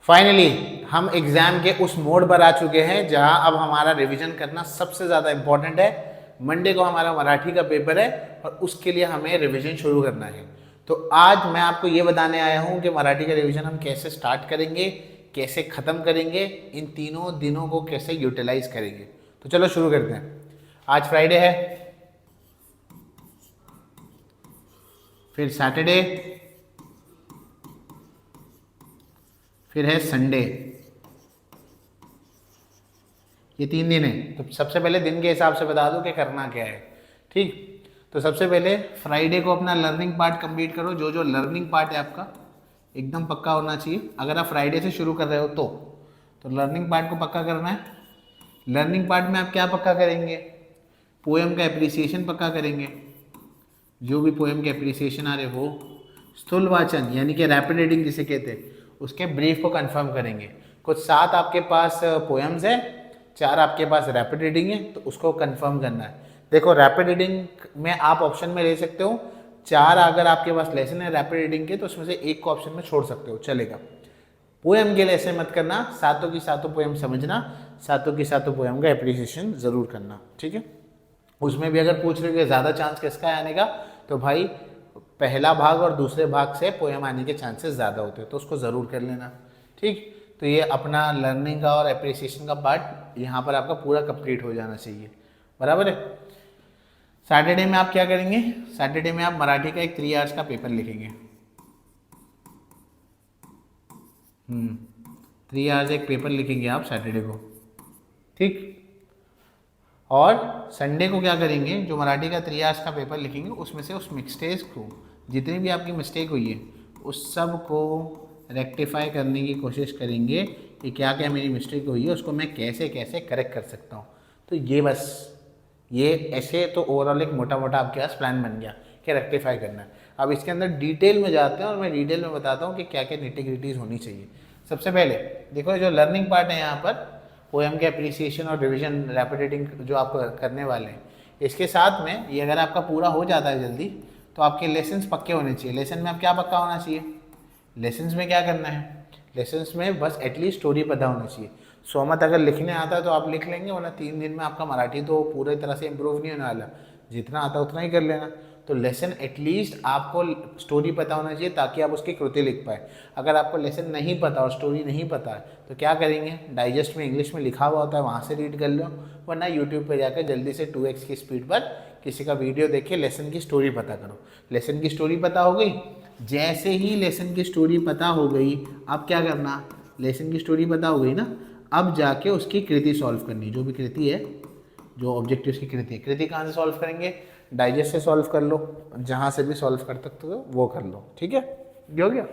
Finally हम exam के उस मोड पर आ चुके हैं जहां अब हमारा रिवीजन करना सबसे ज़्यादा इंपॉर्टेंट है। मंडे को हमारा मराठी का पेपर है और उसके लिए हमें रिवीजन शुरू करना है। तो आज मैं आपको ये बताने आया हूं कि मराठी का रिवीजन हम कैसे स्टार्ट करेंगे, कैसे ख़त्म करेंगे, इन तीनों दिनों को कैसे यूटिलाइज करेंगे। तो चलो शुरू करते हैं। आज फ्राइडे है, फिर सैटरडे, फिर है संडे। ये 3 दिन है। तो सबसे पहले दिन के हिसाब से बता दो कि करना क्या है। ठीक, तो सबसे पहले फ्राइडे को अपना लर्निंग पार्ट कंप्लीट करो। जो जो लर्निंग पार्ट है आपका एकदम पक्का होना चाहिए। अगर आप फ्राइडे से शुरू कर रहे हो तो लर्निंग पार्ट को पक्का करना है। लर्निंग पार्ट में आप क्या पक्का करेंगे? पोएम का एप्रिसिएशन पक्का करेंगे। जो भी पोएम के एप्रिसिएशन आ रहे वो, स्थूल वाचन यानी कि रैपिड रीडिंग जिसे कहते हैं, उसके ब्रीफ को कंफर्म करेंगे। कुछ 7 आपके पास पोएम्स है, 4 आपके पास रैपिड रीडिंग है, तो उसको कंफर्म करना है। देखो रैपिड रीडिंग में आप ऑप्शन में ले सकते हो 4। अगर आपके पास लेसन है रैपिड रीडिंग के तो उसमें से एक को ऑप्शन में छोड़ सकते हो, चलेगा। पोएम के लिए ऐसे मत करना, सातों की सातों पोएम समझना, सातों की सातों पोएम का एप्रिसिएशन जरूर करना, ठीक है। उसमें भी अगर पूछ रहे हो कि ज़्यादा चांस किसका आने का, तो भाई पहला भाग और दूसरे भाग से पोएम आने के चांसेस ज़्यादा होते हैं, तो उसको ज़रूर कर लेना, ठीक। तो ये अपना लर्निंग का और एप्रिसिएशन का पार्ट यहाँ पर आपका पूरा कंप्लीट हो जाना चाहिए, बराबर है। सैटरडे में आप क्या करेंगे? सैटरडे में आप मराठी का एक 3 आवर्स का पेपर लिखेंगे। 3 आवर्स एक पेपर लिखेंगे आप सैटरडे को, ठीक। और संडे को क्या करेंगे? जो मराठी का 3 आवर्स का पेपर लिखेंगे उसमें से उस मिस्टेक्स को, जितनी भी आपकी मिस्टेक हुई है उस सब को रेक्टिफाई करने की कोशिश करेंगे कि क्या क्या मेरी मिस्टेक हुई है, उसको मैं कैसे कैसे करेक्ट कर सकता हूँ। तो ये बस ये ऐसे तो ओवरऑल एक मोटा मोटा आपके पास प्लान बन गया कि रेक्टिफाई करना है। अब इसके अंदर डिटेल में जाते हैं और मैं डिटेल में बताता हूँ कि क्या क्या निटिग्रिटीज़ होनी चाहिए। सबसे पहले देखो जो लर्निंग पार्ट है यहाँ पर, पोएम के अप्रिसिएशन और रिवीजन रैपिड रीडिंग जो आप करने वाले हैं, इसके साथ में ये अगर आपका पूरा हो जाता है जल्दी तो आपके लेसन्स पक्के होने चाहिए। लेसन में आप क्या पक्का होना चाहिए? लेसन्स में क्या करना है? लेसन्स में बस एटलीस्ट स्टोरी पता होना चाहिए। 100 मत अगर लिखने आता है तो आप लिख लेंगे, वरना 3 दिन में आपका मराठी तो पूरी तरह से इम्प्रूव नहीं होने वाला। जितना आता है उतना ही कर लेना। तो लेसन एटलीस्ट आपको स्टोरी पता होना चाहिए ताकि आप उसकी कृति लिख पाए। अगर आपको लेसन नहीं पता और स्टोरी नहीं पता है तो क्या करेंगे? डाइजेस्ट में इंग्लिश में लिखा हुआ होता है, वहाँ से रीड कर लो, वरना यूट्यूब पर जाकर जल्दी से 2x की स्पीड पर किसी का वीडियो देख के लेसन की स्टोरी पता करो। लेसन की स्टोरी पता हो गई, जैसे ही लेसन की स्टोरी पता हो गई अब क्या करना? लेसन की स्टोरी पता हो गई ना, अब जाके उसकी कृति सॉल्व करनी। जो भी कृति है, जो ऑब्जेक्टिव्स की कृति है, कृति कहाँ से सॉल्व करेंगे? डाइजेस्ट से सॉल्व कर लो, जहाँ से भी सॉल्व कर सकते हो वो कर लो, ठीक है। ये हो गया।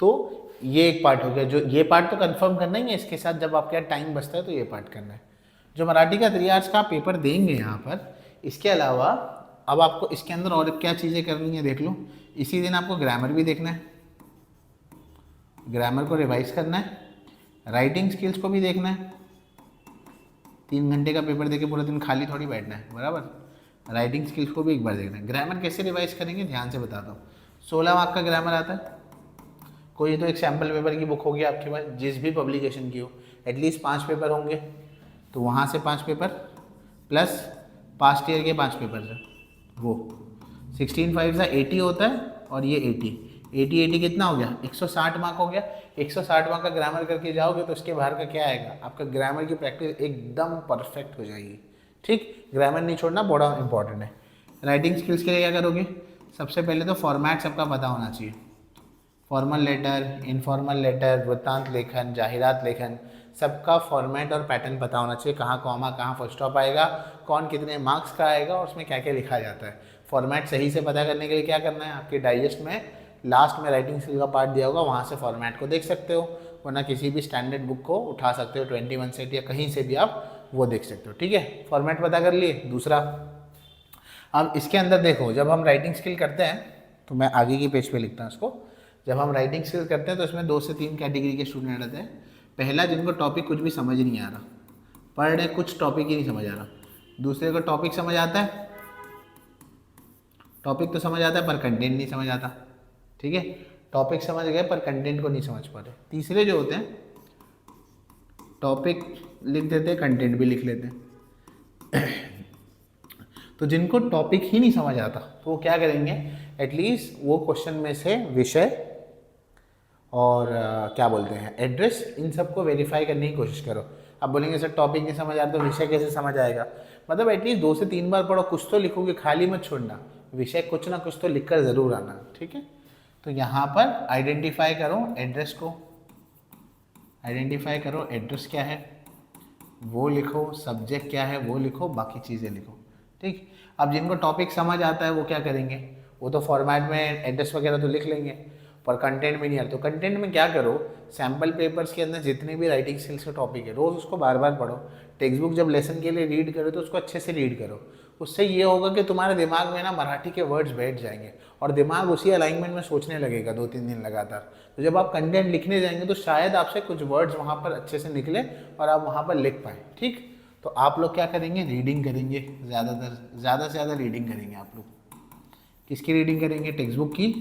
तो ये एक पार्ट हो गया। जो ये पार्ट तो कंफर्म करना ही है, इसके साथ जब आपके यहाँ टाइम बचता है तो ये पार्ट करना है। जो मराठी का 3 आवर्स का पेपर देंगे यहाँ पर, इसके अलावा अब आपको इसके अंदर और क्या चीज़ें करनी है देख लो। इसी दिन आपको ग्रामर भी देखना है, ग्रामर को रिवाइज करना है, राइटिंग स्किल्स को भी देखना है। 3 घंटे का पेपर देके पूरा दिन खाली थोड़ी बैठना है, बराबर। राइटिंग स्किल्स को भी एक बार देखना है। ग्रामर कैसे रिवाइज करेंगे ध्यान से बताता हूँ। 16 मार्क का ग्रामर आता है। कोई तो एक सैम्पल पेपर की बुक होगी आपके पास, जिस भी पब्लिकेशन की हो, एटलीस्ट 5 पेपर होंगे, तो वहाँ से 5 पेपर प्लस पास्ट ईयर के 5 पेपर है, वो 16 5 80 होता है। और ये 80 कितना हो गया? 160 मार्क हो गया। 160 मार्क का ग्रामर करके जाओगे तो उसके बाहर का क्या आएगा? आपका ग्रामर की प्रैक्टिस एकदम परफेक्ट हो जाएगी, ठीक। ग्रामर नहीं छोड़ना, बड़ा इंपॉर्टेंट है। राइटिंग स्किल्स के लिए क्या करोगे? सबसे पहले तो फॉर्मेट सबका पता होना चाहिए। फॉर्मल लेटर, इनफॉर्मल लेटर, वृत्तांत लेखन, जाहिरात लेखन, सबका फॉर्मेट और पैटर्न पता होना चाहिए। कहाँ कॉमा, कहाँ फुल स्टॉप आएगा, कौन कितने मार्क्स का आएगा और उसमें क्या क्या लिखा जाता है। फॉर्मेट सही से पता करने के लिए क्या करना है? आपके डाइजेस्ट में लास्ट में राइटिंग स्किल का पार्ट दिया होगा, वहाँ से फॉर्मेट को देख सकते हो, वरना किसी भी स्टैंडर्ड बुक को उठा सकते हो, 21 सेट या कहीं से भी आप वो देख सकते हो, ठीक है। फॉर्मेट पता कर लिए। दूसरा, अब इसके अंदर देखो, जब हम राइटिंग स्किल करते हैं तो मैं आगे की पेज पे लिखता हूँ इसको। जब हम राइटिंग स्किल करते हैं तो इसमें 2 से 3 कैटेगरी के स्टूडेंट रहते हैं। पहला, जिनको टॉपिक कुछ भी समझ नहीं आ रहा, पर डे कुछ टॉपिक ही नहीं समझ आ रहा। दूसरे को टॉपिक समझ आता है, टॉपिक तो समझ आता है पर कंटेंट नहीं समझ आता, ठीक है। टॉपिक समझ गए पर कंटेंट को नहीं समझ पा रहे। तीसरे जो होते हैं टॉपिक लिख देते हैं, कंटेंट भी लिख लेते हैं। तो जिनको टॉपिक ही नहीं समझ आता तो वो क्या करेंगे, एटलीस्ट वो क्वेश्चन में से विषय और क्या बोलते हैं एड्रेस, इन सबको वेरीफाई करने की कोशिश करो। अब बोलेंगे सर टॉपिक नहीं समझ आता तो विषय कैसे समझ आएगा, मतलब एटलीस्ट 2 से 3 बार पढ़ो, कुछ तो लिखोगे, खाली मत छोड़ना, विषय कुछ ना कुछ तो लिख कर ज़रूर आना, ठीक है। तो यहाँ पर आइडेंटिफाई करो एड्रेस को, आइडेंटिफाई करो एड्रेस क्या है वो लिखो, सब्जेक्ट क्या है वो लिखो, बाकी चीज़ें लिखो, ठीक। अब जिनको टॉपिक समझ आता है वो क्या करेंगे, वो तो फॉर्मेट में एड्रेस वगैरह तो लिख लेंगे, पर कंटेंट में नहीं आता। तो कंटेंट में क्या करो, सैम्पल पेपर्स के अंदर जितने भी राइटिंग स्किल्स के टॉपिक है रोज़ उसको बार बार पढ़ो। टेक्स्ट बुक जब लेसन के लिए रीड करो तो उसको अच्छे से रीड करो, उससे ये होगा कि तुम्हारे दिमाग में ना मराठी के वर्ड्स बैठ जाएंगे और दिमाग उसी अलाइनमेंट में सोचने लगेगा 2-3 दिन लगातार। तो जब आप कंटेंट लिखने जाएंगे तो शायद आपसे कुछ वर्ड्स वहाँ पर अच्छे से निकले और आप वहाँ पर लिख पाएँ, ठीक। तो आप लोग क्या करेंगे, रीडिंग करेंगे, ज़्यादा से ज़्यादा रीडिंग करेंगे आप लोग। किसकी रीडिंग करेंगे, टेक्स्ट बुक की,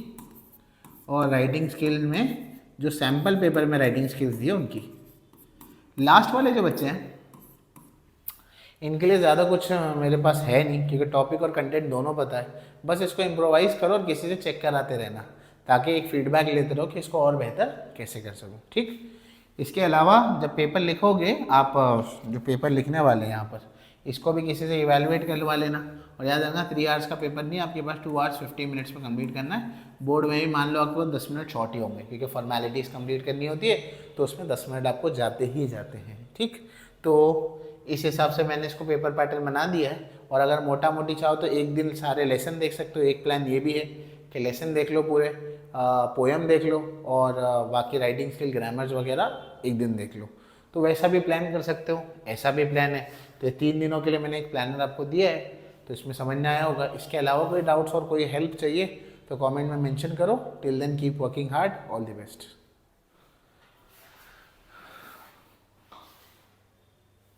और राइटिंग स्किल में जो सैम्पल पेपर में राइटिंग स्किल्स दी है उनकी। लास्ट वाले जो बच्चे हैं इनके लिए ज़्यादा कुछ मेरे पास है नहीं, क्योंकि टॉपिक और कंटेंट दोनों पता है। बस इसको इम्प्रोवाइज़ करो और किसी से चेक कराते रहना, ताकि एक फीडबैक लेते रहो कि इसको और बेहतर कैसे कर सकूँ, ठीक। इसके अलावा जब पेपर लिखोगे आप, जो पेपर लिखने वाले हैं यहाँ पर, इसको भी किसी से इवैल्यूएट करवा लेना। और याद रखना 3 आवर्स का पेपर नहीं, आपके पास 2 आवर्स 50 मिनट्स में कंप्लीट करना है। बोर्ड में भी मान लो आपके पास 10 मिनट शॉर्ट ही होंगे, क्योंकि फॉर्मेलिटीज़ कंप्लीट करनी होती है, तो उसमें 10 मिनट आपको जाते ही जाते हैं, ठीक। तो इस हिसाब से मैंने इसको पेपर पैटर्न बना दिया है। और अगर मोटा मोटी चाहो तो एक दिन सारे लेसन देख सकते हो। एक प्लान ये भी है कि लेसन देख लो पूरे, पोएम देख लो, और बाकी राइटिंग स्किल ग्रामर्स वगैरह एक दिन देख लो। तो वैसा भी प्लान कर सकते हो, ऐसा भी प्लान है। तो 3 दिनों के लिए मैंने एक प्लानर आपको दिया है, तो इसमें समझ में आया होगा। इसके अलावा कोई डाउट्स और कोई हेल्प चाहिए तो कमेंट में मेंशन करो। Till then keep working hard, all the best.